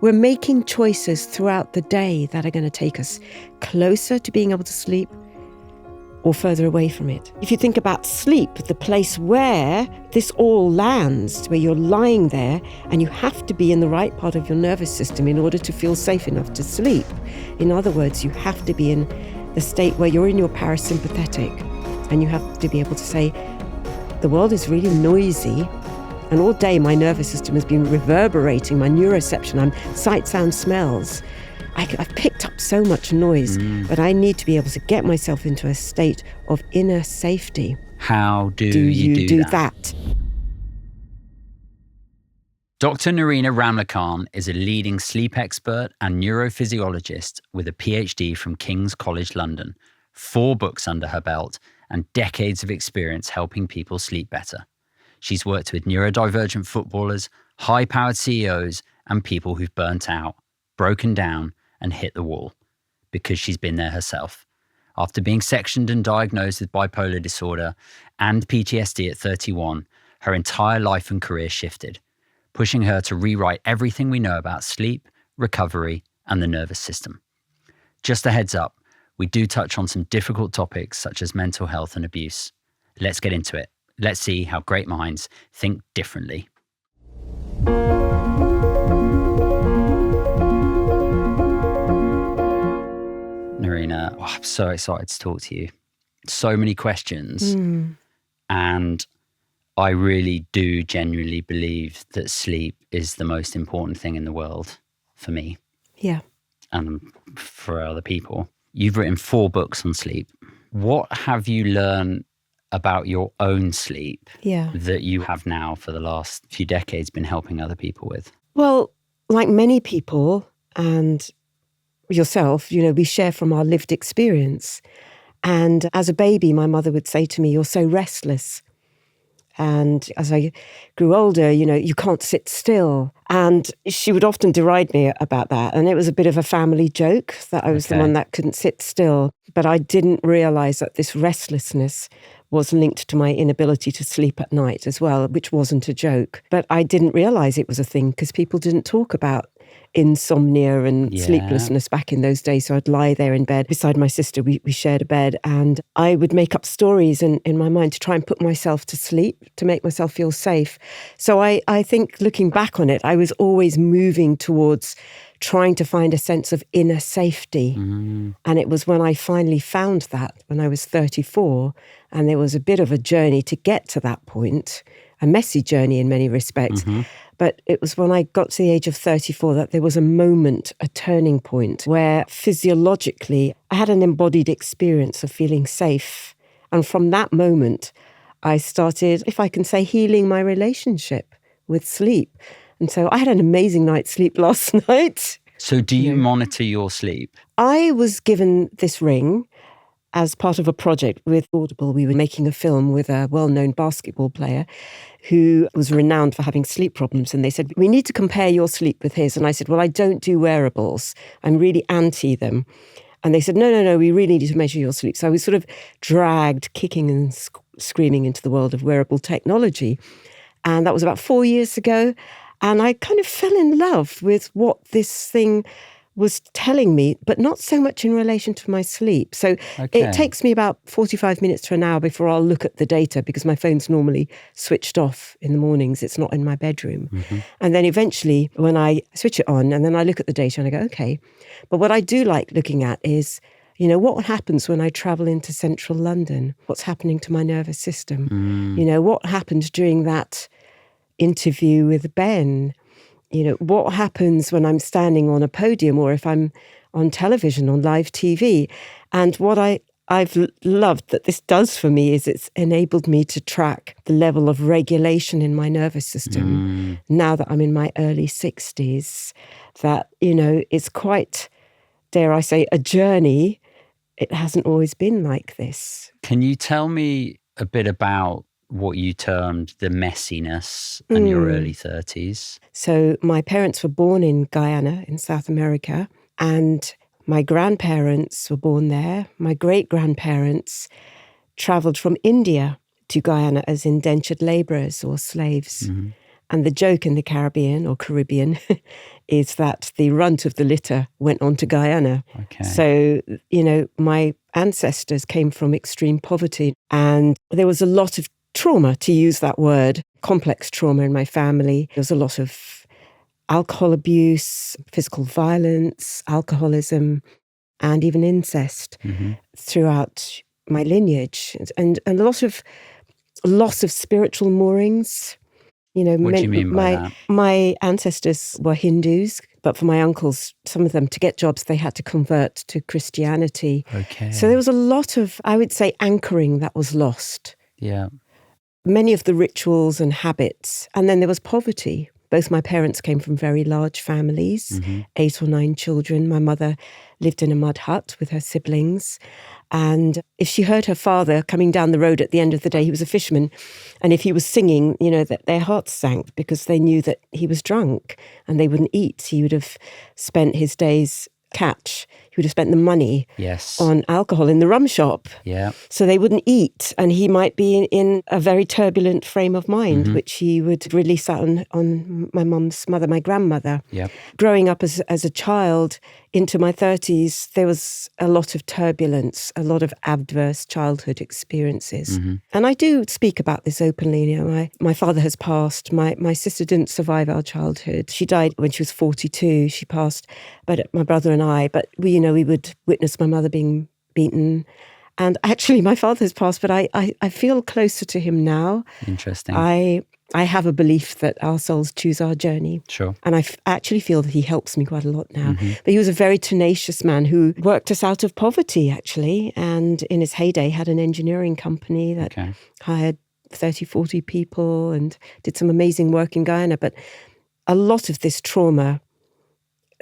we're making choices throughout the day that are going to take us closer to being able to sleep or further away from it. If you think about sleep, the place where this all lands, where you're lying there and you have to be in the right part of your nervous system in order to feel safe enough to sleep. In other words, you have to be in the state where you're in your parasympathetic, and you have to be able to say, the world is really noisy, and all day my nervous system has been reverberating, my neuroception, I'm sight, sound, smells. I've picked up so much noise, but I need to be able to get myself into a state of inner safety. How do you do that? Dr. Nerina Ramlakhan is a leading sleep expert and neurophysiologist with a PhD from King's College London, 4 books under her belt, and decades of experience helping people sleep better. She's worked with neurodivergent footballers, high-powered CEOs, and people who've burnt out, broken down, and hit the wall, because she's been there herself. After being sectioned and diagnosed with bipolar disorder and PTSD at 31, her entire life and career shifted, pushing her to rewrite everything we know about sleep, recovery, and the nervous system. Just a heads up, we do touch on some difficult topics such as mental health and abuse. Let's get into it. Let's see how great minds think differently. Nerina, I'm so excited to talk to you. So many questions. And I really do genuinely believe that sleep is the most important thing in the world for me. Yeah. And for other people. You've written 4 books on sleep. What have you learned about your own sleep that you have now for the last few decades been helping other people with? Well, like many people and yourself, we share from our lived experience. And as a baby, my mother would say to me, "You're so restless." And as I grew older, you can't sit still. And she would often deride me about that. And it was a bit of a family joke that I was the one that couldn't sit still. But I didn't realize that this restlessness was linked to my inability to sleep at night as well, which wasn't a joke. But I didn't realize it was a thing because people didn't talk about insomnia and sleeplessness back in those days. So I'd lie there in bed beside my sister. We shared a bed, and I would make up stories in my mind to try and put myself to sleep, to make myself feel safe. So I think looking back on it, I was always moving towards trying to find a sense of inner safety. And it was when I finally found that, when I was 34, and there was a bit of a journey to get to that point, a messy journey in many respects. But it was when I got to the age of 34 that there was a moment, a turning point, where physiologically I had an embodied experience of feeling safe. And from that moment, I started, if I can say, healing my relationship with sleep. And so I had an amazing night's sleep last night. So do you monitor your sleep? I was given this ring as part of a project with Audible. We were making a film with a well-known basketball player who was renowned for having sleep problems. And they said, "We need to compare your sleep with his." And I said, "Well, I don't do wearables. I'm really anti them." And they said, no, we really need to measure your sleep. So I was sort of dragged kicking and screaming into the world of wearable technology. And that was about 4 years ago. And I kind of fell in love with what this thing was telling me, but not so much in relation to my sleep. So it takes me about 45 minutes to an hour before I'll look at the data, because my phone's normally switched off in the mornings. It's not in my bedroom. And then eventually when I switch it on and then I look at the data and I go, okay. But what I do like looking at is, what happens when I travel into central London? What's happening to my nervous system? What happened during that interview with Ben? What happens when I'm standing on a podium or if I'm on television, on live TV? And what I've loved that this does for me is it's enabled me to track the level of regulation in my nervous system now that I'm in my early 60s. That, it's quite, dare I say, a journey. It hasn't always been like this. Can you tell me a bit about what you termed the messiness in your early 30s? So my parents were born in Guyana in South America, and my grandparents were born there. My great-grandparents travelled from India to Guyana as indentured labourers or slaves. And the joke in the Caribbean is that the runt of the litter went on to Guyana. Okay. So, my ancestors came from extreme poverty, and there was a lot of trauma, to use that word, complex trauma in my family. There was a lot of alcohol abuse, physical violence, alcoholism, and even incest throughout my lineage, and a lot of loss of spiritual moorings. What do you mean by that? My ancestors were Hindus, but for my uncles, some of them, to get jobs, they had to convert to Christianity. Okay. So there was a lot of, I would say, anchoring that was lost. Yeah. Many of the rituals and habits. And then there was poverty. Both my parents came from very large families, 8 or 9 children. My mother lived in a mud hut with her siblings. And if she heard her father coming down the road at the end of the day, he was a fisherman, and if he was singing, that their hearts sank because they knew that he was drunk and they wouldn't eat. He would have spent his day's catch. He would have spent the money on alcohol in the rum shop. Yeah. So they wouldn't eat, and he might be in a very turbulent frame of mind, which he would release out on my mum's mother, my grandmother. Yeah. Growing up as a child into my 30s, there was a lot of turbulence, a lot of adverse childhood experiences. And I do speak about this openly. My father has passed. My sister didn't survive our childhood. She died when she was 42. She passed, but my brother and I, but we would witness my mother being beaten. And actually, my father has passed, but I feel closer to him now. Interesting. I have a belief that our souls choose our journey. Sure. And I actually feel that he helps me quite a lot now. But he was a very tenacious man who worked us out of poverty, actually. And in his heyday, had an engineering company that hired 30, 40 people and did some amazing work in Guyana. But a lot of this trauma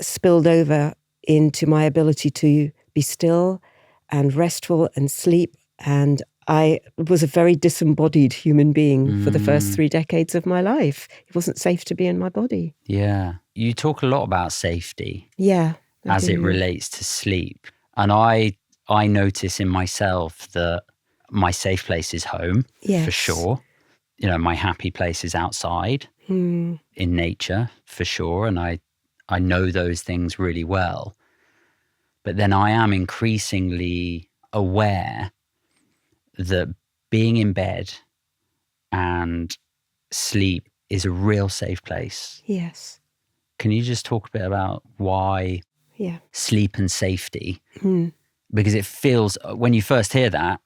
spilled over into my ability to be still and restful and sleep. And I was a very disembodied human being for the first 3 decades of my life. It wasn't safe to be in my body. Yeah. You talk a lot about safety. Yeah. As it relates to sleep. And I notice in myself that my safe place is home, for sure. My happy place is outside, in nature, for sure. And I know those things really well. But then I am increasingly aware that being in bed and sleep is a real safe place. Yes. Can you just talk a bit about why sleep and safety? Because it feels, when you first hear that,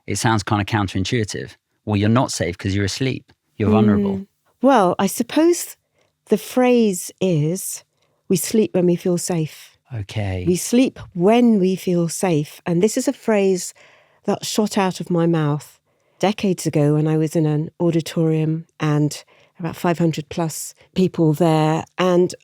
it sounds kind of counterintuitive. Well, you're not safe because you're asleep. You're vulnerable. Well, I suppose the phrase is, we sleep when we feel safe. Okay. We sleep when we feel safe. And this is a phrase that shot out of my mouth decades ago when I was in an auditorium and about 500 plus people there. And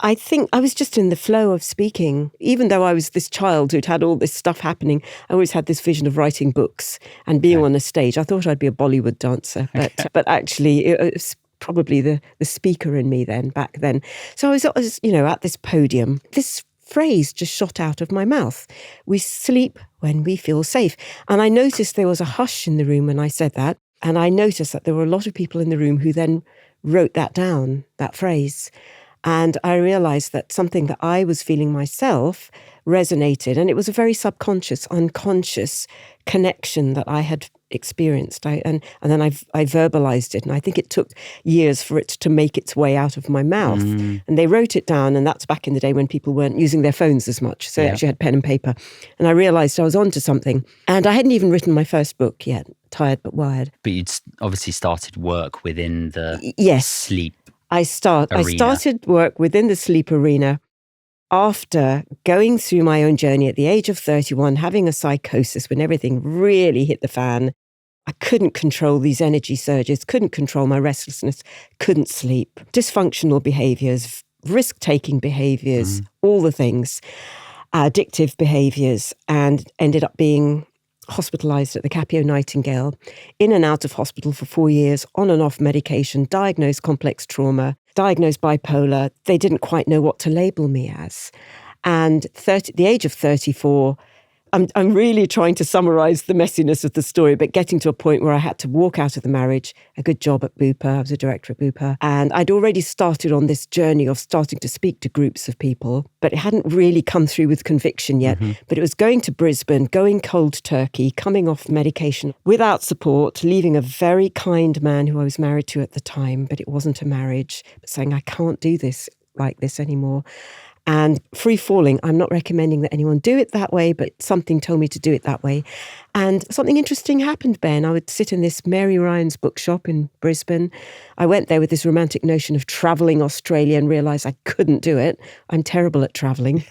I think I was just in the flow of speaking. Even though I was this child who'd had all this stuff happening, I always had this vision of writing books and being on a stage. I thought I'd be a Bollywood dancer, but actually it was probably the speaker in me back then. So I was at this podium. This phrase just shot out of my mouth. We sleep when we feel safe. And I noticed there was a hush in the room when I said that. And I noticed that there were a lot of people in the room who then wrote that down, that phrase. And I realized that something that I was feeling myself resonated. And it was a very subconscious, unconscious connection that I had experienced. And then I verbalized it. And I think it took years for it to make its way out of my mouth. And they wrote it down. And that's back in the day when people weren't using their phones as much. So they actually had pen and paper. And I realized I was onto something. And I hadn't even written my first book yet, Tired But Wired. But you'd obviously started work within the sleep I started work within the sleep arena after going through my own journey at the age of 31, having a psychosis when everything really hit the fan. I couldn't control these energy surges, couldn't control my restlessness, couldn't sleep. Dysfunctional behaviors, risk-taking behaviors, all the things, addictive behaviors, and ended up being hospitalized at the Capio Nightingale, in and out of hospital for 4 years, on and off medication, diagnosed complex trauma, diagnosed bipolar. They didn't quite know what to label me as. And the age of 34, I'm really trying to summarize the messiness of the story, but getting to a point where I had to walk out of the marriage, a good job at Bupa. I was a director at Bupa. And I'd already started on this journey of starting to speak to groups of people, but it hadn't really come through with conviction yet. But it was going to Brisbane, going cold turkey, coming off medication without support, leaving a very kind man who I was married to at the time, but it wasn't a marriage, but saying, I can't do this like this anymore. And free falling, I'm not recommending that anyone do it that way, but something told me to do it that way. And something interesting happened, Ben. I would sit in this Mary Ryan's bookshop in Brisbane. I went there with this romantic notion of travelling Australia and realised I couldn't do it. I'm terrible at travelling.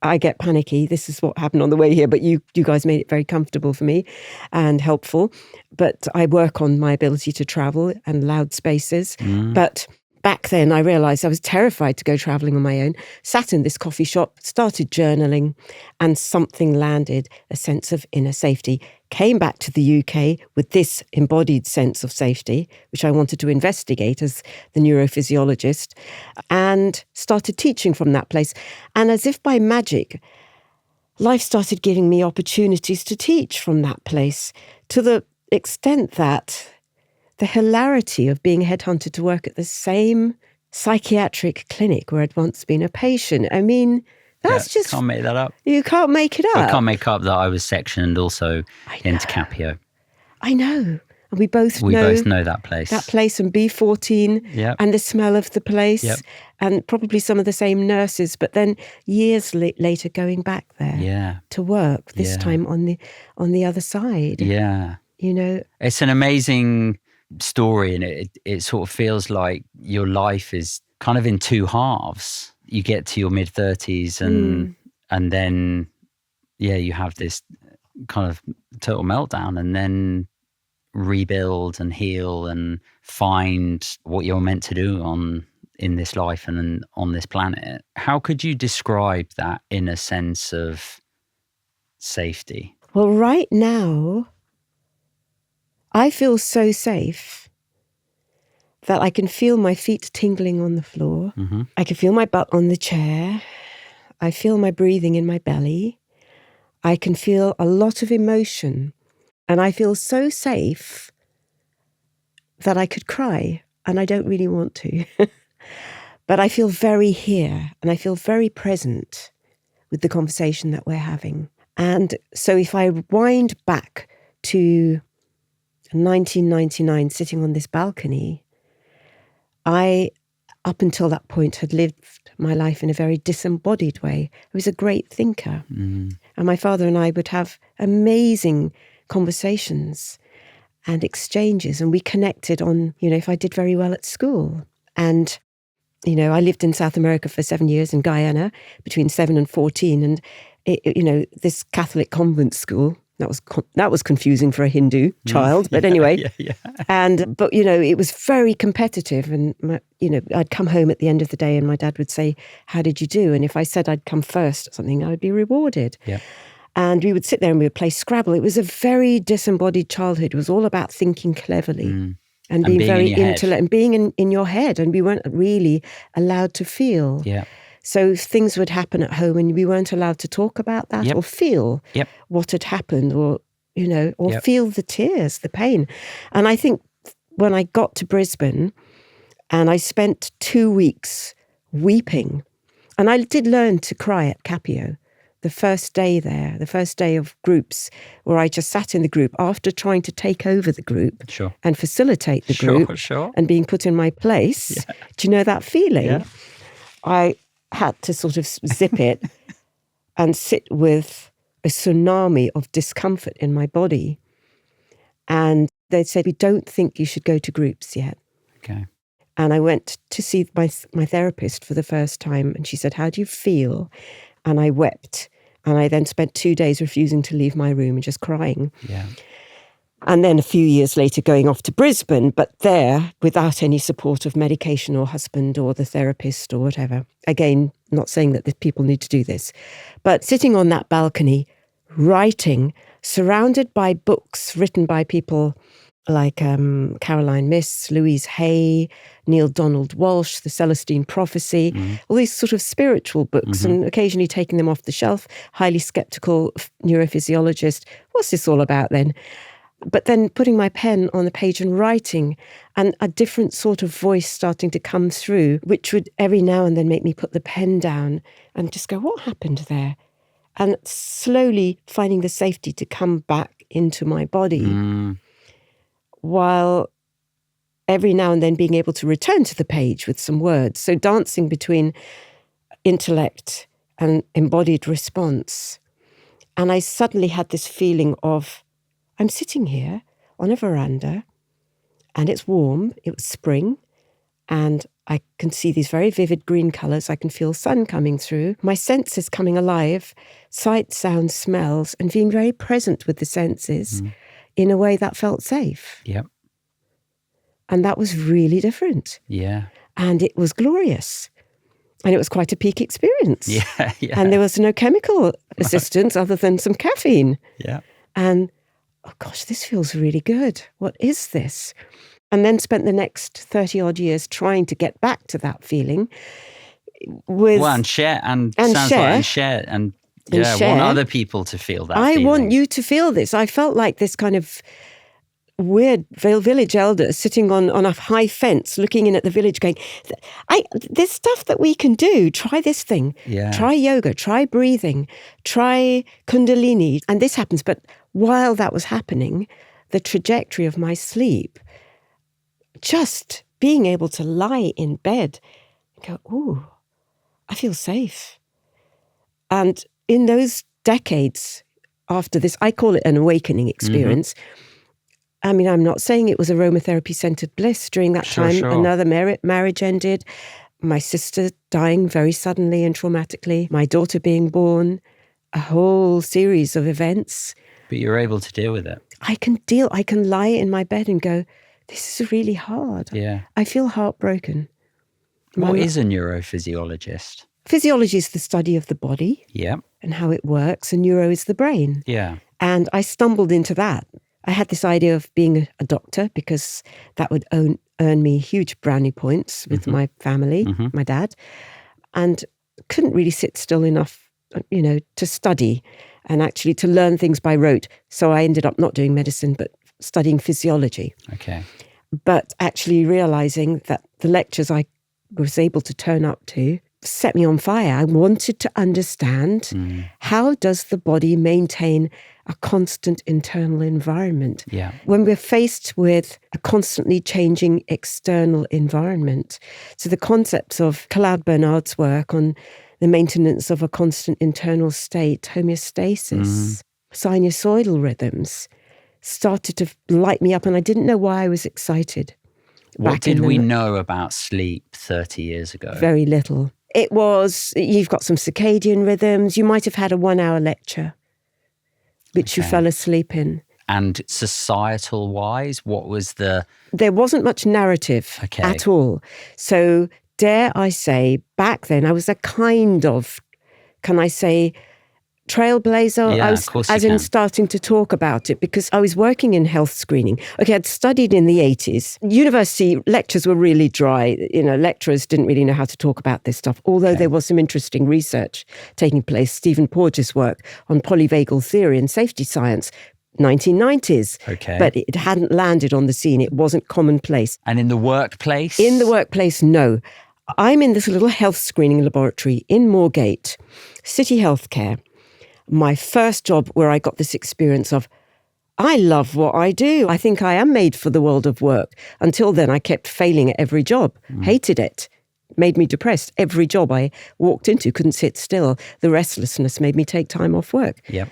I get panicky. This is what happened on the way here, but you guys made it very comfortable for me and helpful. But I work on my ability to travel and loud spaces. But back then, I realised I was terrified to go travelling on my own, sat in this coffee shop, started journaling, and something landed, a sense of inner safety. Came back to the UK with this embodied sense of safety, which I wanted to investigate as the neurophysiologist, and started teaching from that place. And as if by magic, life started giving me opportunities to teach from that place, to the extent that the hilarity of being headhunted to work at the same psychiatric clinic where I'd once been a patient. I mean, that's just... Can't make that up. You can't make it up. I can't make up that I was sectioned also into Capio. I know. And we both know that place. That place and B14 and the smell of the place and probably some of the same nurses. But then years later going back there to work, this time on the other side. Yeah. You know? It's an amazing story, and it sort of feels like your life is kind of in two halves. You get to your mid-30s and then you have this kind of total meltdown, and then rebuild and heal and find what you're meant to do in this life and on this planet. How could you describe that inner sense of safety? Well, right now I feel so safe that I can feel my feet tingling on the floor. I can feel my butt on the chair. I feel my breathing in my belly. I can feel a lot of emotion. And I feel so safe that I could cry, and I don't really want to. But I feel very here, and I feel very present with the conversation that we're having. And so if I wind back to 1999, sitting on this balcony, I, up until that point, had lived my life in a very disembodied way. I was a great thinker. And my father and I would have amazing conversations and exchanges, and we connected on, if I did very well at school. And, I lived in South America for 7 years, in Guyana, between 7 and 14, and, this Catholic convent school, that was confusing for a Hindu child, but anyway. But it was very competitive, and I'd come home at the end of the day, and my dad would say, "How did you do?" And if I said I'd come first at something, I would be rewarded. And we would sit there and we would play Scrabble. It was a very disembodied childhood. It was all about thinking cleverly and being very intellect and being in your head. And we weren't really allowed to feel. So things would happen at home and we weren't allowed to talk about that or feel what had happened or feel the tears, the pain. And I think when I got to Brisbane and I spent 2 weeks weeping, and I did learn to cry at Capio. The first day there, the first day of groups, where I just sat in the group after trying to take over the group and facilitate the group and being put in my place. Do you know that feeling? I had to sort of zip it and sit with a tsunami of discomfort in my body. And they said, "We don't think you should go to groups yet." Okay. And I went to see my therapist for the first time, and she said, "How do you feel?" And I wept. And I then spent 2 days refusing to leave my room and just crying. And then a few years later going off to Brisbane, but there without any support of medication or husband or the therapist or whatever. Again, not saying that the people need to do this. But sitting on that balcony, writing, surrounded by books written by people like Caroline Myss, Louise Hay, Neil Donald Walsh, The Celestine Prophecy, all these sort of spiritual books, and occasionally taking them off the shelf, highly skeptical neurophysiologist. What's this all about then? But then putting my pen on the page and writing, and a different sort of voice starting to come through, which would every now and then make me put the pen down and just go, what happened there? And slowly finding the safety to come back into my body, while every now and then being able to return to the page with some words. So dancing between intellect and embodied response. And I suddenly had this feeling of, I'm sitting here on a veranda and it's warm, it was spring, and I can see these very vivid green colours. I can feel sun coming through. My senses coming alive, sight, sound, smells, and being very present with the senses in a way that felt safe. Yep. And that was really different. Yeah. And it was glorious. And it was quite a peak experience. Yeah. And there was no chemical assistance other than some caffeine. Yeah. And, oh gosh, this feels really good. What is this? And then spent the next 30 odd years trying to get back to that feeling with... Well, and share, and share, want other people to feel that I feeling. want you to feel this. I felt like this kind of weird village elder sitting on a high fence looking in at the village going, there's stuff that we can do. Try this thing. Yeah. Try yoga. Try breathing. Try Kundalini. And this happens. But while that was happening, the trajectory of my sleep, just being able to lie in bed and go, ooh, I feel safe. And in those decades after this, I call it an awakening experience. I mean, I'm not saying it was aromatherapy-centered bliss during that time. Sure. Another marriage ended. My sister dying very suddenly and traumatically. My daughter being born. A whole series of events. But you're able to deal with it. I can lie in my bed and go, this is really hard. Yeah. I feel heartbroken. What is a neurophysiologist? Physiology is the study of the body. Yeah. And how it works. And neuro is the brain. Yeah. And I stumbled into that. I had this idea of being a doctor because that would earn me huge brownie points with my family, my dad, and couldn't really sit still enough, to study and actually to learn things by rote. So I ended up not doing medicine, but studying physiology. Okay. But actually realizing that the lectures I was able to turn up to set me on fire. I wanted to understand how does the body maintain a constant internal environment. Yeah. When we're faced with a constantly changing external environment. So the concepts of Claude Bernard's work on the maintenance of a constant internal state, homeostasis, sinusoidal rhythms, started to light me up, and I didn't know why I was excited. What did we know about sleep 30 years ago? Very little. It was, you've got some circadian rhythms. You might have had a 1-hour lecture, which you fell asleep in. And societal-wise, what was the... There wasn't much narrative at all. So dare I say, back then, I was a kind of, can I say, trailblazer. Yeah, I was, of course as you in can. starting to talk about it because I was working in health screening. Okay, I'd studied in the 80s. University lectures were really dry. Lecturers didn't really know how to talk about this stuff, although there was some interesting research taking place. Stephen Porges' work on polyvagal theory and safety science, 1990s. Okay. But it hadn't landed on the scene. It wasn't commonplace. And in the workplace? In the workplace, no. I'm in this little health screening laboratory in Moorgate, City Healthcare. My first job where I got this experience of, I love what I do. I think I am made for the world of work. Until then, I kept failing at every job, hated it, made me depressed. Every job I walked into, couldn't sit still. The restlessness made me take time off work. Yep.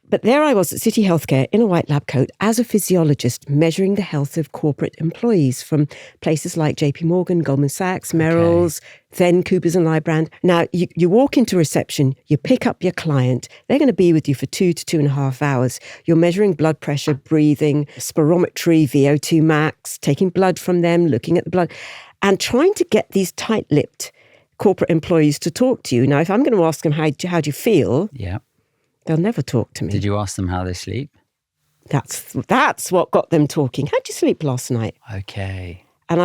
But there I was at City Healthcare in a white lab coat as a physiologist measuring the health of corporate employees from places like JP Morgan, Goldman Sachs, Merrill's, then Coopers and Lybrand. Now, you walk into reception, you pick up your client. They're going to be with you for 2 to 2.5 hours. You're measuring blood pressure, breathing, spirometry, VO2 max, taking blood from them, looking at the blood, and trying to get these tight-lipped corporate employees to talk to you. Now, if I'm going to ask them, how do you feel? Yeah. They'll never talk to me. Did you ask them how they sleep? That's what got them talking. How'd you sleep last night? Okay. And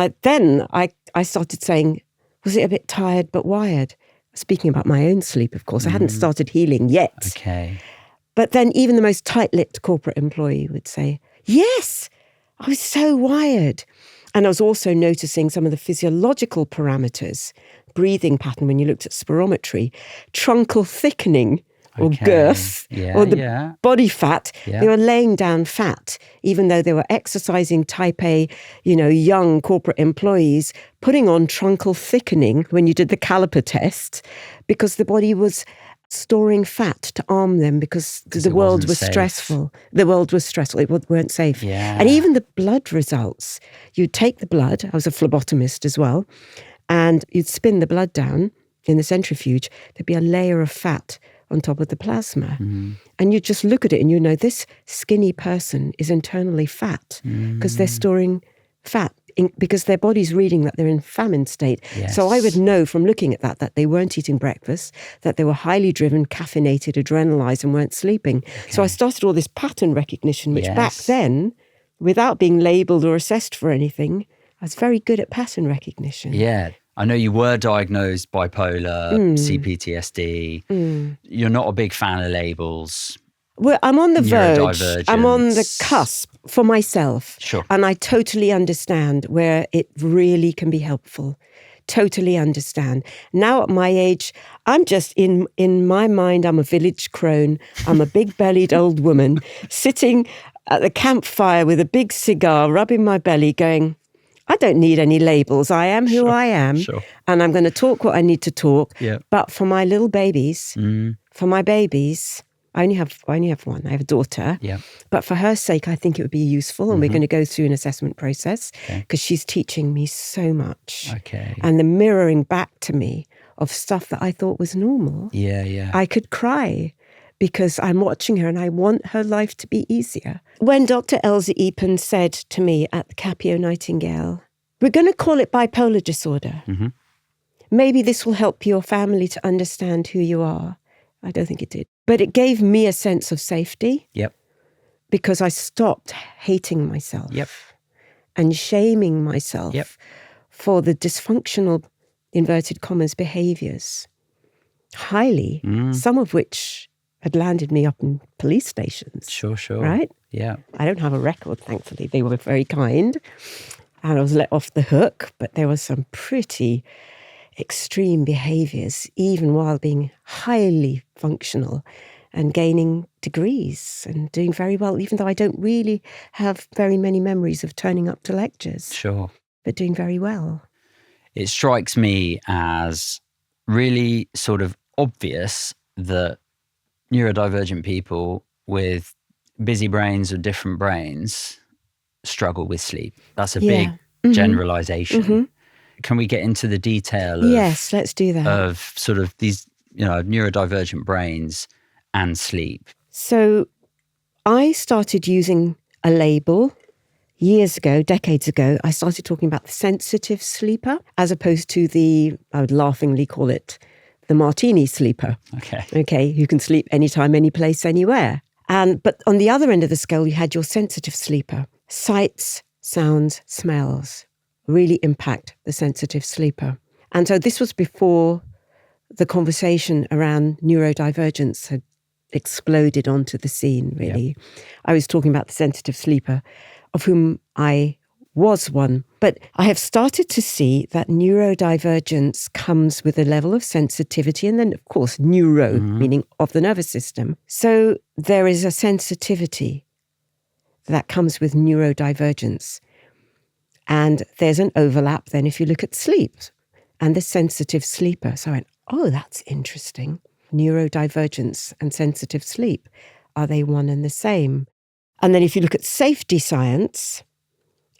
I started saying, was it a bit tired but wired? Speaking about my own sleep, of course. I hadn't started healing yet. Okay. But then even the most tight-lipped corporate employee would say, yes, I was so wired. And I was also noticing some of the physiological parameters, breathing pattern when you looked at spirometry, truncal thickening or girth, or the body fat. Yeah. They were laying down fat, even though they were exercising type A, young corporate employees, putting on truncal thickening when you did the caliper test, because the body was storing fat to arm them because the world was stressful. The world was stressful. It weren't safe. Yeah. And even the blood results, you'd take the blood, I was a phlebotomist as well, and you'd spin the blood down in the centrifuge. There'd be a layer of fat on top of the plasma. And you just look at it and you know this skinny person is internally fat because they're storing fat because their body's reading that they're in famine state. Yes. So I would know from looking at that they weren't eating breakfast, that they were highly driven, caffeinated, adrenalized and weren't sleeping. Okay. So I started all this pattern recognition, which back then, without being labelled or assessed for anything, I was very good at pattern recognition. Yeah. I know you were diagnosed bipolar, CPTSD. You're not a big fan of labels. Well, I'm on the verge. I'm on the cusp for myself. Sure. And I totally understand where it really can be helpful. Totally understand. Now at my age, I'm just in my mind, I'm a village crone. I'm a big-bellied old woman sitting at the campfire with a big cigar, rubbing my belly, going, I don't need any labels. I am who I am. Sure. And I'm going to talk what I need to talk. Yeah. But for my little babies, for my babies, I only have one. I have a daughter. Yeah. But for her sake, I think it would be useful. And we're going to go through an assessment process because she's teaching me so much. Okay. And the mirroring back to me of stuff that I thought was normal. Yeah. I could cry because I'm watching her and I want her life to be easier. When Dr. Elsa Epen said to me at the Capio Nightingale, we're going to call it bipolar disorder. Maybe this will help your family to understand who you are. I don't think it did. But it gave me a sense of safety. Yep. Because I stopped hating myself. Yep. And shaming myself for the dysfunctional, inverted commas, behaviours. Highly. Some of which had landed me up in police stations. Sure. Right? Yeah. I don't have a record, thankfully. They were very kind. And I was let off the hook. But there were some pretty extreme behaviours, even while being highly functional and gaining degrees and doing very well, even though I don't really have very many memories of turning up to lectures. Sure. But doing very well. It strikes me as really sort of obvious that neurodivergent people with busy brains or different brains struggle with sleep. That's a big generalization. Can we get into the detail of, yes, let's do that. Of sort of these, neurodivergent brains and sleep? So I started using a label years ago, decades ago. I started talking about the sensitive sleeper as opposed to I would laughingly call it the martini sleeper. Okay, who can sleep anytime, any place, anywhere. But on the other end of the scale, you had your sensitive sleeper. Sights, sounds, smells really impact the sensitive sleeper. And so this was before the conversation around neurodivergence had exploded onto the scene, really. Yep. I was talking about the sensitive sleeper, of whom I was one. But I have started to see that neurodivergence comes with a level of sensitivity and then, of course, meaning of the nervous system. So there is a sensitivity that comes with neurodivergence. And there's an overlap then if you look at sleep and the sensitive sleeper. So I went, oh, that's interesting. Neurodivergence and sensitive sleep, are they one and the same? And then if you look at safety science,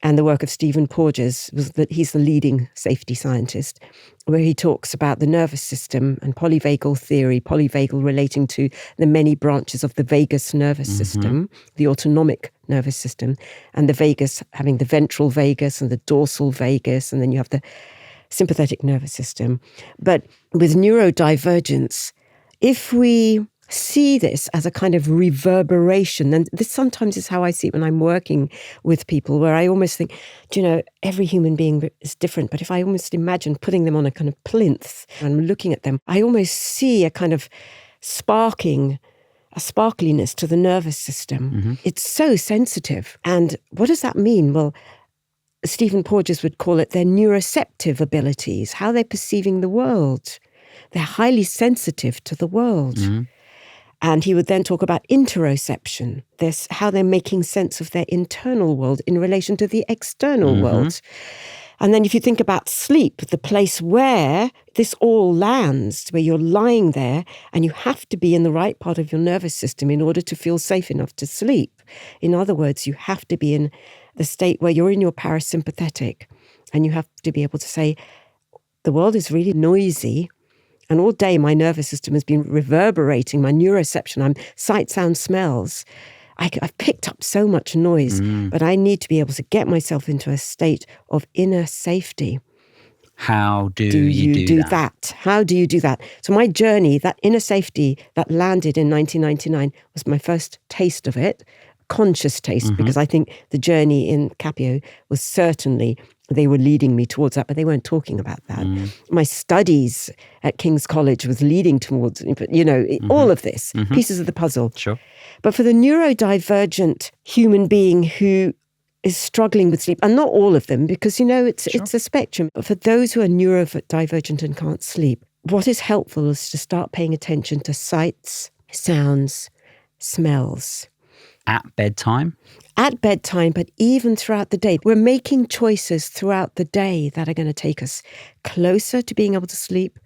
and the work of Stephen Porges, was that he's the leading safety scientist, where he talks about the nervous system and polyvagal theory, polyvagal relating to the many branches of the vagus nervous system, the autonomic nervous system, and the vagus having the ventral vagus and the dorsal vagus, and then you have the sympathetic nervous system. But with neurodivergence, if we see this as a kind of reverberation. And this sometimes is how I see it when I'm working with people, where I almost think, every human being is different. But if I almost imagine putting them on a kind of plinth and looking at them, I almost see a kind of sparkliness to the nervous system. Mm-hmm. It's so sensitive. And what does that mean? Well, Stephen Porges would call it their neuroceptive abilities, how they're perceiving the world. They're highly sensitive to the world. Mm-hmm. And he would then talk about interoception, how they're making sense of their internal world in relation to the external world. And then if you think about sleep, the place where this all lands, where you're lying there and you have to be in the right part of your nervous system in order to feel safe enough to sleep. In other words, you have to be in the state where you're in your parasympathetic and you have to be able to say, the world is really noisy. And all day my nervous system has been reverberating, my neuroception, I'm sight, sound, smells. I've picked up so much noise, but I need to be able to get myself into a state of inner safety. How do you do that? How do you do that? So my journey, that inner safety that landed in 1999 was my first taste of it, conscious taste, because I think the journey in Capio was certainly, they were leading me towards that, but they weren't talking about that. My studies at King's College was leading towards, all of this, pieces of the puzzle. Sure. But for the neurodivergent human being who is struggling with sleep, and not all of them, because, it's a spectrum, but for those who are neurodivergent and can't sleep, what is helpful is to start paying attention to sights, sounds, smells. At bedtime? At bedtime, but even throughout the day. We're making choices throughout the day that are going to take us closer to being able to sleep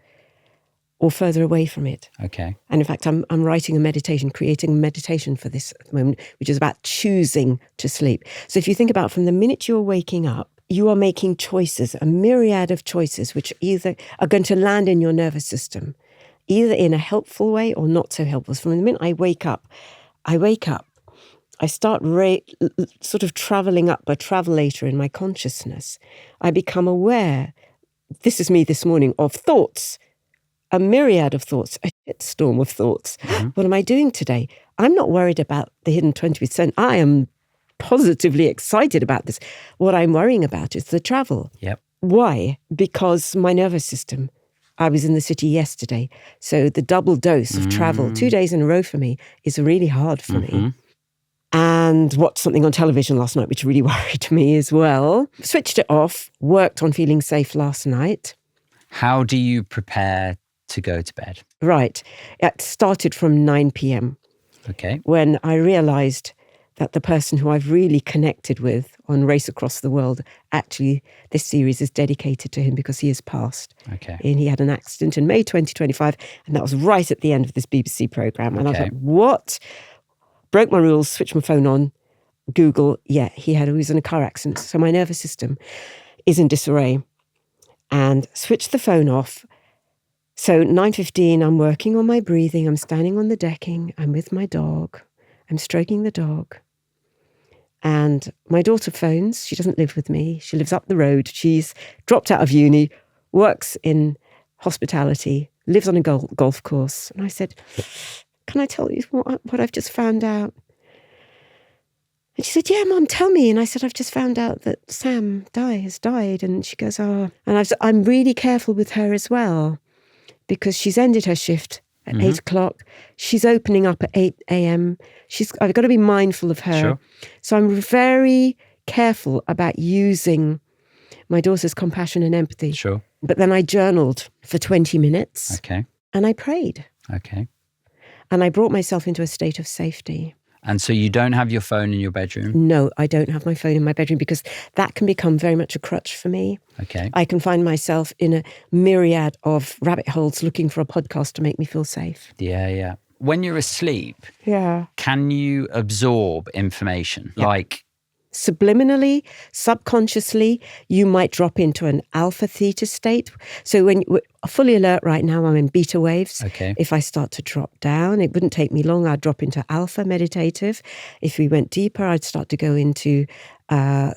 or further away from it. Okay. And in fact, I'm writing a meditation, creating a meditation for this at the moment, which is about choosing to sleep. So if you think about from the minute you're waking up, you are making choices, a myriad of choices, which either are going to land in your nervous system, either in a helpful way or not so helpful. So from the minute I wake up, I start sort of traveling up a travelator in my consciousness. I become aware, this is me this morning, of thoughts, a myriad of thoughts, a storm of thoughts. What am I doing today? I'm not worried about the hidden 20%. I am positively excited about this. What I'm worrying about is the travel. Yep. Why? Because my nervous system, I was in the city yesterday, so the double dose of travel, 2 days in a row for me, is really hard for me. And watched something on television last night, which really worried me as well. Switched it off, worked on feeling safe last night. How do you prepare to go to bed? Right. It started from 9 p.m. Okay. when I realised that the person who I've really connected with on Race Across the World, actually this series is dedicated to him because he has passed. Okay. And he had an accident in May 2025, and that was right at the end of this BBC programme. And I was like, what? Broke my rules, switched my phone on, Google, he was in a car accident. So my nervous system is in disarray. And switched the phone off. So 9:15, I'm working on my breathing. I'm standing on the decking. I'm with my dog. I'm stroking the dog. And my daughter phones. She doesn't live with me. She lives up the road. She's dropped out of uni, works in hospitality, lives on a golf course. And I said, can I tell you what I've just found out? And she said, yeah, Mum, tell me. And I said, I've just found out that Sam has died. And she goes, oh. And I'm really careful with her as well, because she's ended her shift at 8 o'clock. She's opening up at 8 a.m. I've got to be mindful of her. Sure. So I'm very careful about using my daughter's compassion and empathy. Sure. But then I journaled for 20 minutes. Okay. And I prayed. Okay. And I brought myself into a state of safety. And so you don't have your phone in your bedroom? No, I don't have my phone in my bedroom, because that can become very much a crutch for me. Okay. I can find myself in a myriad of rabbit holes looking for a podcast to make me feel safe. Yeah. When you're asleep, can you absorb information? Yeah. Like, subliminally, subconsciously, you might drop into an alpha theta state. So when you're fully alert right now, I'm in beta waves. Okay. If I start to drop down, it wouldn't take me long. I'd drop into alpha meditative. If we went deeper, I'd start to go into a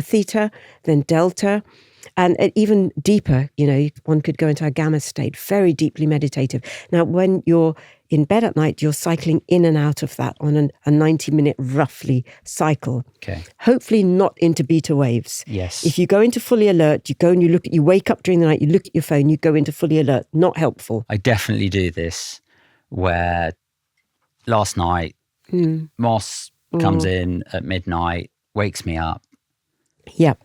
theta, then delta. And even deeper, one could go into a gamma state, very deeply meditative. Now, when you're in bed at night, you're cycling in and out of that on a 90-minute, roughly, cycle. Okay. Hopefully not into beta waves. Yes. If you go into fully alert, you go and you wake up during the night, you look at your phone, you go into fully alert. Not helpful. I definitely do this, where last night, Moss comes in at midnight, wakes me up. Yep.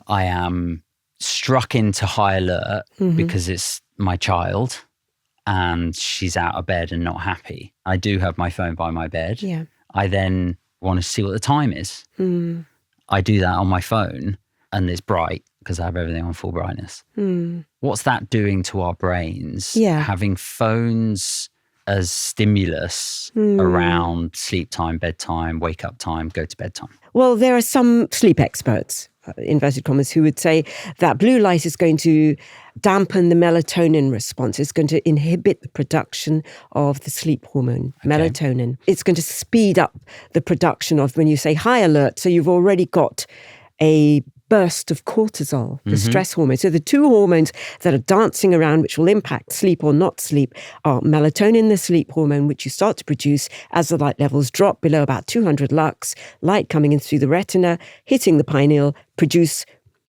I am struck into high alert because it's my child and she's out of bed and not happy. I do have my phone by my bed. Yeah. I then want to see what the time is. I do that on my phone and it's bright because I have everything on full brightness. What's that doing to our brains? Yeah. Having phones as stimulus around sleep time, bedtime, wake up time, go to bed time. Well, there are some sleep experts, inverted commas, who would say that blue light is going to dampen the melatonin response. It's going to inhibit the production of the sleep hormone, melatonin. It's going to speed up the production of, when you say high alert, so you've already got a burst of cortisol, the stress hormone. So the two hormones that are dancing around, which will impact sleep or not sleep, are melatonin, the sleep hormone, which you start to produce as the light levels drop below about 200 lux, light coming in through the retina, hitting the pineal, produce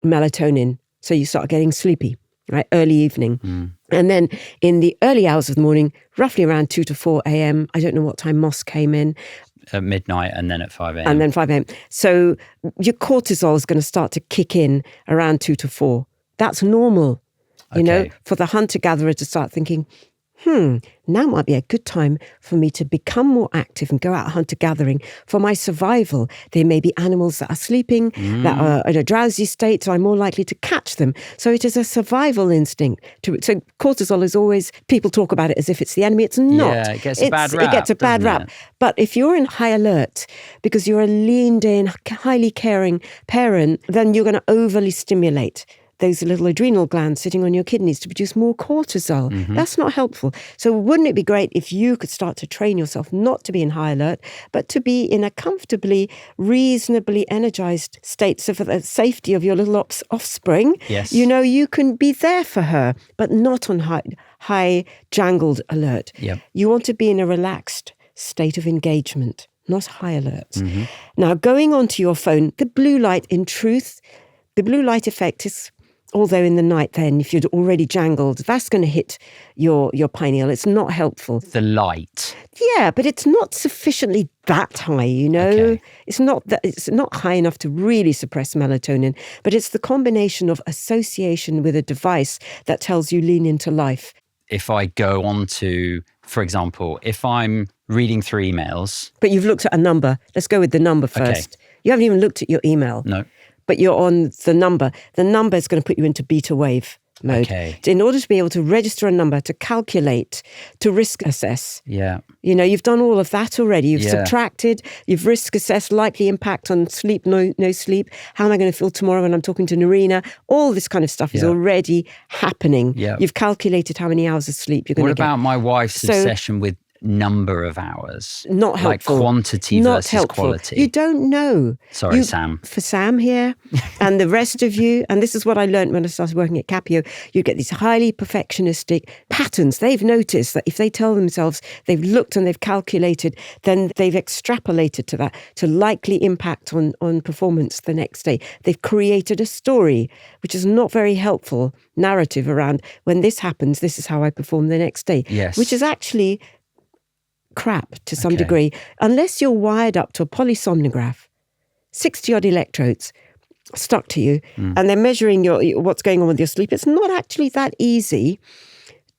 melatonin. So you start getting sleepy, right? Early evening. And then in the early hours of the morning, roughly around 2 to 4 a.m., I don't know what time Moss came in, At midnight and then at 5 a.m. And then 5 a.m. So your cortisol is going to start to kick in around 2 to 4. That's normal, for the hunter-gatherer to start thinking, now might be a good time for me to become more active and go out hunter-gathering for my survival. There may be animals that are sleeping, that are in a drowsy state, so I'm more likely to catch them. So it is a survival instinct. So cortisol is always, people talk about it as if it's the enemy. It's not. Yeah, it gets a bad rap. It gets a bad rap. But if you're in high alert, because you're a leaned in, highly caring parent, then you're going to overly stimulate those little adrenal glands sitting on your kidneys to produce more cortisol. That's not helpful. So wouldn't it be great if you could start to train yourself not to be in high alert, but to be in a comfortably, reasonably energized state, so for the safety of your little offspring, Yes. You can be there for her, but not on high jangled alert. Yep. You want to be in a relaxed state of engagement, not high alert. Now, going onto your phone, the blue light, in truth, the blue light effect is, although in the night then, if you'd already jangled, that's going to hit your pineal. It's not helpful. The light. Yeah, but it's not sufficiently that high, Okay. It's not high enough to really suppress melatonin, but it's the combination of association with a device that tells you lean into life. If I go on to, for example, if I'm reading through emails. But you've looked at a number. Let's go with the number first. You haven't even looked at your email. No. But you're on the number. The number is going to put you into beta wave mode. Okay. In order to be able to register a number, to calculate, to risk assess. Yeah. You've done all of that already. You've Yeah. subtracted, you've risk assessed likely impact on sleep, no sleep. How am I going to feel tomorrow when I'm talking to Nerina? All this kind of stuff is already happening. Yeah. You've calculated how many hours of sleep you're going What to get. about my wife's obsession with number of hours? Not helpful. Like quantity Not versus helpful. quality. You don't know. Sorry, Sam. For Sam here and the rest of you, and this is what I learned when I started working at Capio, you get these highly perfectionistic patterns. They've noticed that if they tell themselves they've looked and they've calculated, then they've extrapolated to that, to likely impact on performance the next day. They've created a story, which is not very helpful narrative around, when this happens, this is how I perform the next day. Yes. Which is actually crap to some degree, unless you're wired up to a polysomnograph, 60-odd electrodes stuck to you, and they're measuring what's going on with your sleep. It's not actually that easy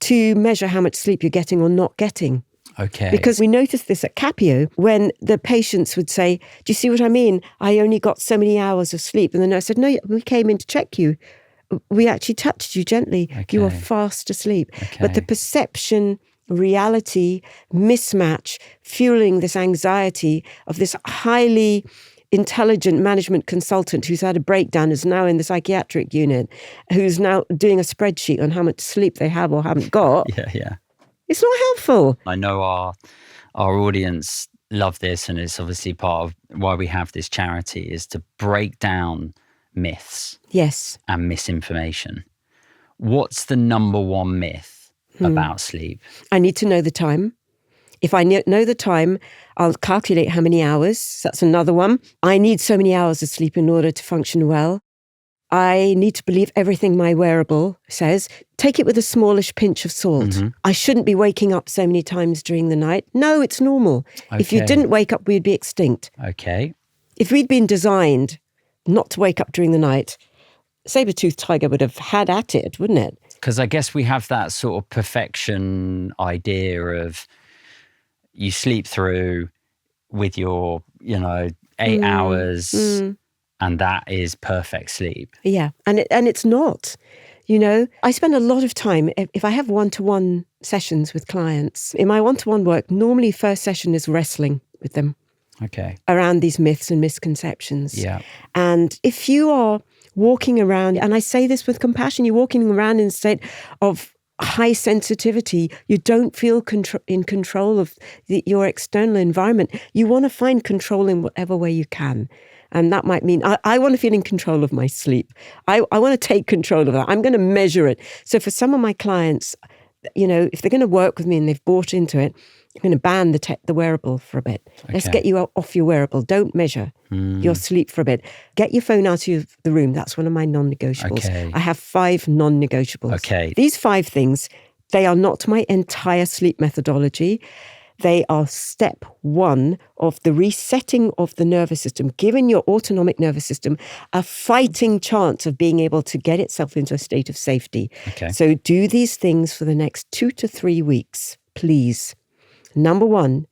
to measure how much sleep you're getting or not getting. Okay. Because we noticed this at Capio when the patients would say, do you see what I mean? I only got so many hours of sleep. And the nurse said, no, we came in to check you. We actually touched you gently. You were fast asleep. But the perception, reality, mismatch, fueling this anxiety of this highly intelligent management consultant who's had a breakdown, is now in the psychiatric unit, who's now doing a spreadsheet on how much sleep they have or haven't got. Yeah. It's not helpful. I know our audience love this, and it's obviously part of why we have this charity, is to break down myths Yes. and misinformation. What's the number one myth about sleep? I need to know the time. If I know the time, I'll calculate how many hours. That's another one. I need so many hours of sleep in order to function well. I need to believe everything my wearable says. Take it with a smallish pinch of salt. I shouldn't be waking up so many times during the night. No, it's normal. If you didn't wake up, we'd be extinct. Okay. If we'd been designed not to wake up during the night, saber-toothed tiger would have had at it, wouldn't it? Because I guess we have that sort of perfection idea of you sleep through with your, 8 hours and that is perfect sleep. Yeah, and it's not. I spend a lot of time, if I have one-to-one sessions with clients, in my one-to-one work, normally first session is wrestling with them. Okay. Around these myths and misconceptions. Yeah. And if you are walking around, and I say this with compassion, you're walking around in a state of high sensitivity, you don't feel in control of your external environment. You want to find control in whatever way you can. And that might mean I want to feel in control of my sleep. I want to take control of that. I'm going to measure it. So for some of my clients, if they're going to work with me and they've bought into it, I'm going to ban the wearable for a bit. Okay. Let's get you off your wearable. Don't measure your sleep for a bit. Get your phone out of the room. That's one of my non-negotiables. Okay. I have 5 non-negotiables. Okay. These 5 things, they are not my entire sleep methodology. They are step 1 of the resetting of the nervous system, giving your autonomic nervous system a fighting chance of being able to get itself into a state of safety. Okay. So do these things for the next 2 to 3 weeks, please. Number 1,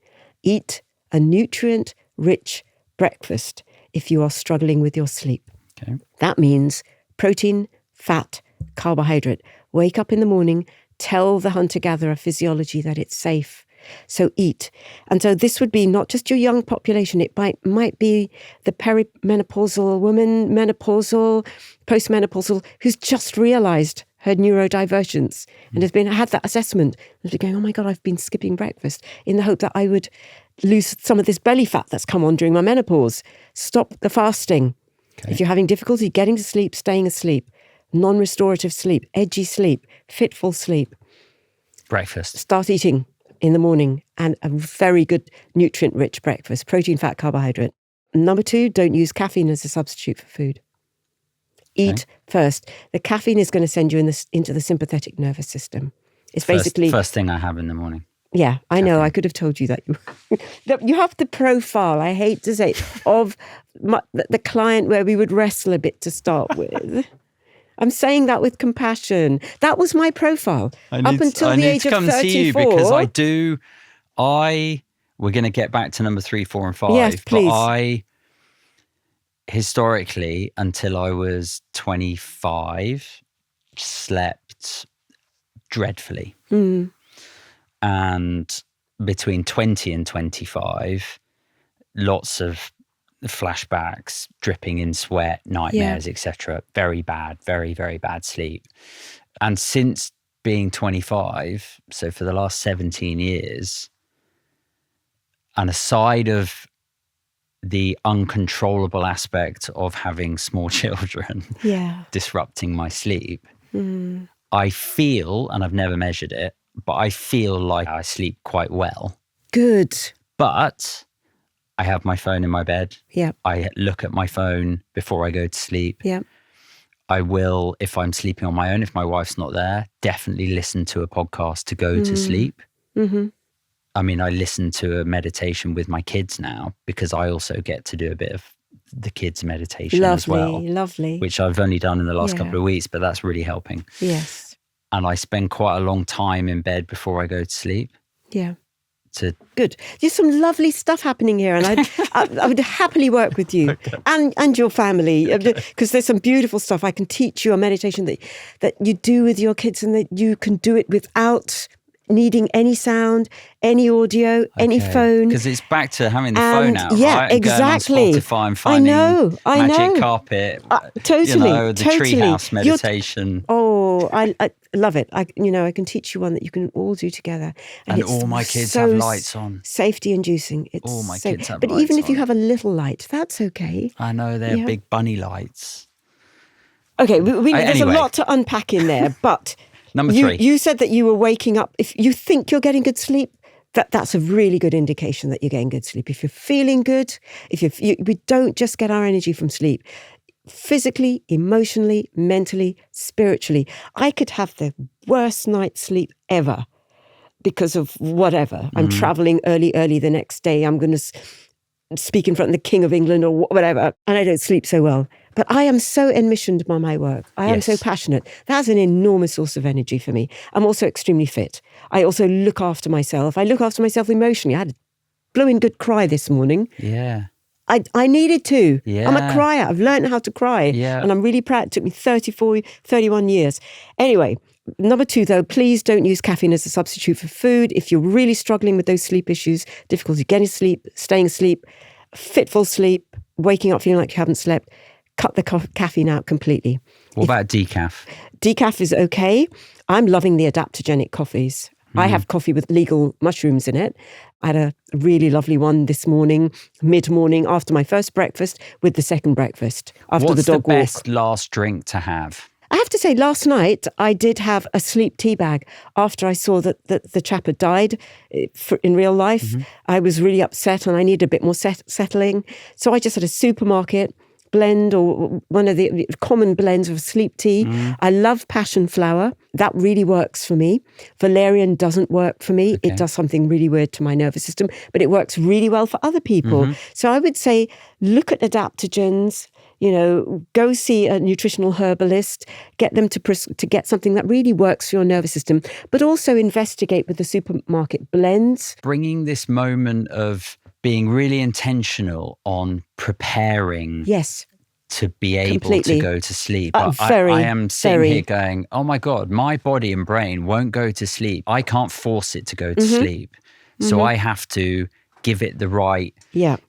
eat a nutrient-rich breakfast if you are struggling with your sleep. Okay. That means protein, fat, carbohydrate. Wake up in the morning, tell the hunter-gatherer physiology that it's safe. So eat. And so this would be not just your young population, it might be the perimenopausal woman, menopausal, postmenopausal, who's just realised her neurodivergence and has had that assessment and going, oh my God, I've been skipping breakfast in the hope that I would lose some of this belly fat that's come on during my menopause. Stop the fasting. Okay. If you're having difficulty getting to sleep, staying asleep, non-restorative sleep, edgy sleep, fitful sleep. Breakfast. Start eating in the morning and a very good nutrient-rich breakfast, protein, fat, carbohydrate. Number 2, don't use caffeine as a substitute for food. Eat first. The caffeine is going to send you into the sympathetic nervous system. It's basically... First thing I have in the morning. Yeah, I know. I could have told you that. You have the profile, I hate to say it, of the client where we would wrestle a bit to start with. I'm saying that with compassion. That was my profile up until the age of 34. I need to come see you because we're going to get back to number 3, 4 and 5. Yes, please. But historically, until I was 25, slept dreadfully. And between 20 and 25, lots of flashbacks, dripping in sweat, nightmares, etc. Very bad, very, very bad sleep. And since being 25, so for the last 17 years, and aside of the uncontrollable aspect of having small children disrupting my sleep, I feel, and I've never measured it, but I feel like I sleep quite well. Good. But I have my phone in my bed. Yeah. I look at my phone before I go to sleep. Yeah. I will, if I'm sleeping on my own, if my wife's not there, definitely listen to a podcast to go to sleep. Mm-hmm. I mean, I listen to a meditation with my kids now because I also get to do a bit of the kids' meditation as well. Lovely. Which I've only done in the last couple of weeks, but that's really helping. Yes. And I spend quite a long time in bed before I go to sleep. Yeah. Good. There's some lovely stuff happening here, and I would happily work with you and your family because there's some beautiful stuff. I can teach you a meditation that you do with your kids, and that you can do it without needing any sound, any audio, any phone. Because it's back to having the phone out, right? Exactly. Going on Spotify and finding Magic Carpet, totally, the treehouse meditation. I love it. I can teach you one that you can all do together. And all my kids have lights on. Safety inducing. All my kids have lights on. But even if you have a little light, that's okay. I know, they're big bunny lights. Okay, there's a Anyway. lot to unpack in there, but Number 3. You said that you were waking up. If you think you're getting good sleep, that's a really good indication that you're getting good sleep. If you're feeling good, we don't just get our energy from sleep. Physically, emotionally, mentally, spiritually. I could have the worst night's sleep ever because of whatever. I'm traveling early the next day. I'm going to speak in front of the King of England or whatever, and I don't sleep so well. But I am so enmissioned by my work. I am so passionate. That's an enormous source of energy for me. I'm also extremely fit. I also look after myself. I look after myself emotionally. I had a blooming good cry this morning. Yeah. I needed to. Yeah. I'm a crier. I've learned how to cry. Yeah. And I'm really proud. It took me 31 years. Anyway, number 2, though, please don't use caffeine as a substitute for food. If you're really struggling with those sleep issues, difficulty getting sleep, staying asleep, fitful sleep, waking up feeling like you haven't slept, cut the caffeine out completely. What about decaf? Decaf is okay. I'm loving the adaptogenic coffees. I have coffee with legal mushrooms in it. I had a really lovely one this morning, mid-morning, after my first breakfast with the second breakfast, after What's the dog the walk. best last drink to have? I have to say, last night I did have a sleep tea bag after I saw that the chap had died in real life. I was really upset and I needed a bit more settling. So I just had a supermarket blend or one of the common blends of sleep tea. I love passion flower. That really works for me. Valerian doesn't work for me. Okay. It does something really weird to my nervous system, but it works really well for other people. So I would say, look at adaptogens. Go see a nutritional herbalist, get them to get something that really works for your nervous system, but also investigate with the supermarket blends. Bringing this moment of being really intentional on preparing Yes. to be able Completely. to go to sleep. Very, I am sitting very. here going, oh my God, my body and brain won't go to sleep. I can't force it to go to sleep. So I have to give it the right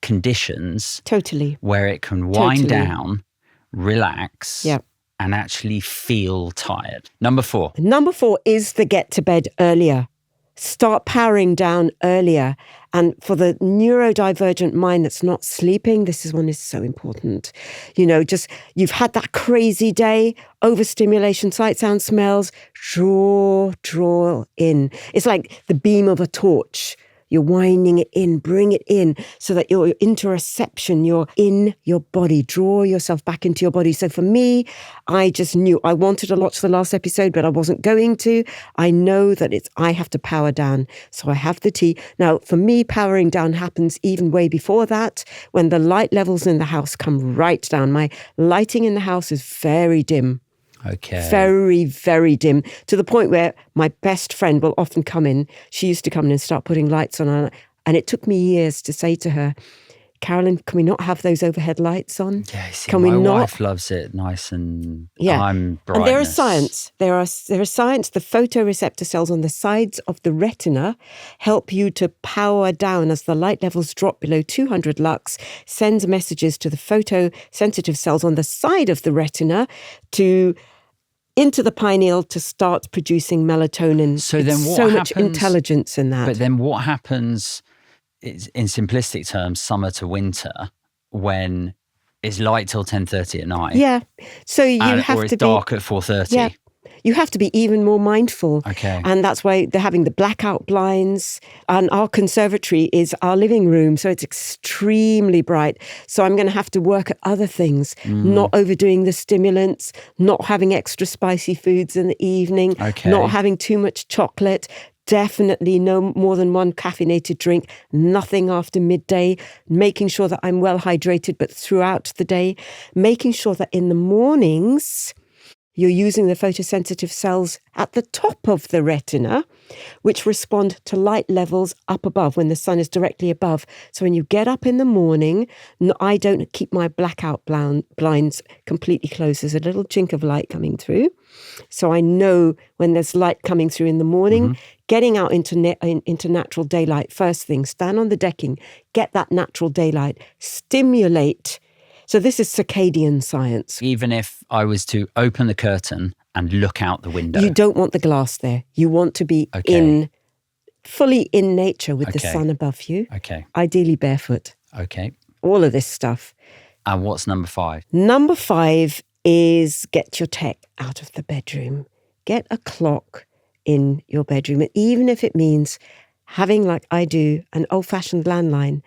conditions Totally. where it can wind Totally. down, relax, Yeah. and actually feel tired. Number 4. Number 4 is the get to bed earlier. Start powering down earlier. And for the neurodivergent mind that's not sleeping, this one is so important. You've had that crazy day, overstimulation, sight, sound, smells, draw in. It's like the beam of a torch. You're winding it in, bring it in so that you're interoception, you're in your body, draw yourself back into your body. So for me, I just knew I wanted to watch the last episode, but I wasn't going to. I know that I have to power down. So I have the tea. Now, for me, powering down happens even way before that, when the light levels in the house come right down. My lighting in the house is very dim. Okay. Very, very dim, to the point where my best friend will often come in. She used to come in and start putting lights on. And it took me years to say to her, Carolyn, can we not have those overhead lights on? Yeah, see, can we my not? wife loves it nice and And there is science. There is science. The photoreceptor cells on the sides of the retina help you to power down as the light levels drop below 200 lux, sends messages to the photosensitive cells on the side of the retina into the pineal to start producing melatonin. So then what so happens, much intelligence in that. But then what happens, in simplistic terms, summer to winter, when it's light till 10:30 at night? Yeah. So you have or it's to be dark at 4:30. Yeah. You have to be even more mindful. Okay. And that's why they're having the blackout blinds. And our conservatory is our living room, so it's extremely bright. So I'm going to have to work at other things, not overdoing the stimulants, not having extra spicy foods in the evening, not having too much chocolate. Definitely no more than one caffeinated drink, nothing after midday, making sure that I'm well hydrated, but throughout the day, making sure that in the mornings, you're using the photosensitive cells at the top of the retina, which respond to light levels up above when the sun is directly above. So when you get up in the morning, I don't keep my blackout blinds completely closed. There's a little chink of light coming through. So I know when there's light coming through in the morning, getting out into natural daylight, first thing, stand on the decking, get that natural daylight, stimulate. So this is circadian science. Even if I was to open the curtain and look out the window. You don't want the glass there. You want to be fully in nature with the sun above you. Okay. Ideally barefoot. Okay. All of this stuff. And what's number 5? Number 5 is get your tech out of the bedroom. Get a clock in your bedroom, even if it means having, like I do, an old-fashioned landline.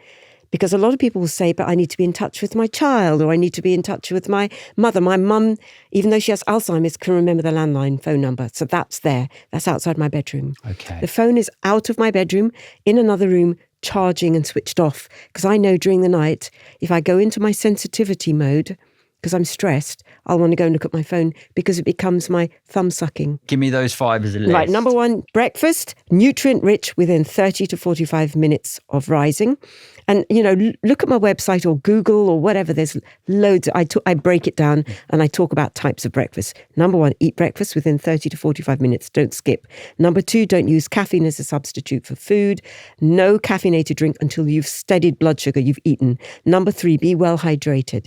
Because a lot of people will say, but I need to be in touch with my child, or I need to be in touch with my mother. My mum, even though she has Alzheimer's, can remember the landline phone number. So that's there. That's outside my bedroom. Okay. The phone is out of my bedroom, in another room, charging and switched off. Because I know during the night, if I go into my sensitivity mode, because I'm stressed, I'll want to go and look at my phone because it becomes my thumb sucking. Give me those 5 as a list. Right, number 1, breakfast, nutrient rich within 30 to 45 minutes of rising. And, look at my website or Google or whatever. There's loads. I break it down and I talk about types of breakfast. Number 1, eat breakfast within 30 to 45 minutes. Don't skip. Number 2, don't use caffeine as a substitute for food. No caffeinated drink until you've steadied blood sugar you've eaten. Number 3, be well hydrated.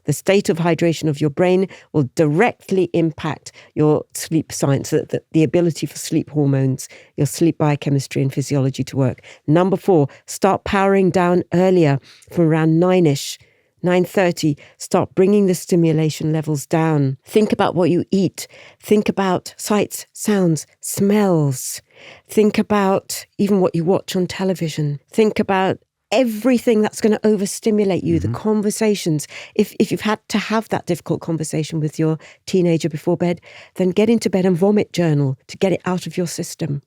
The state of hydration of your brain will directly impact your sleep science, the ability for sleep hormones, your sleep biochemistry and physiology to work. Number 4, start powering down earlier from around 9-ish, 9:30. Start bringing the stimulation levels down. Think about what you eat. Think about sights, sounds, smells. Think about even what you watch on television. Think about everything that's going to overstimulate you, the conversations. If you've had to have that difficult conversation with your teenager before bed, then get into bed and vomit journal to get it out of your system.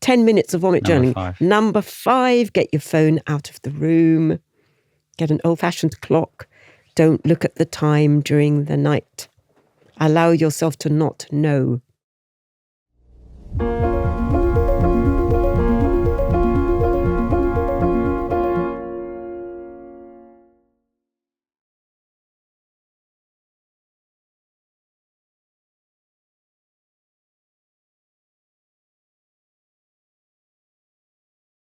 10 minutes of vomit journaling. 5. Number 5, get your phone out of the room. Get an old-fashioned clock. Don't look at the time during the night. Allow yourself to not know.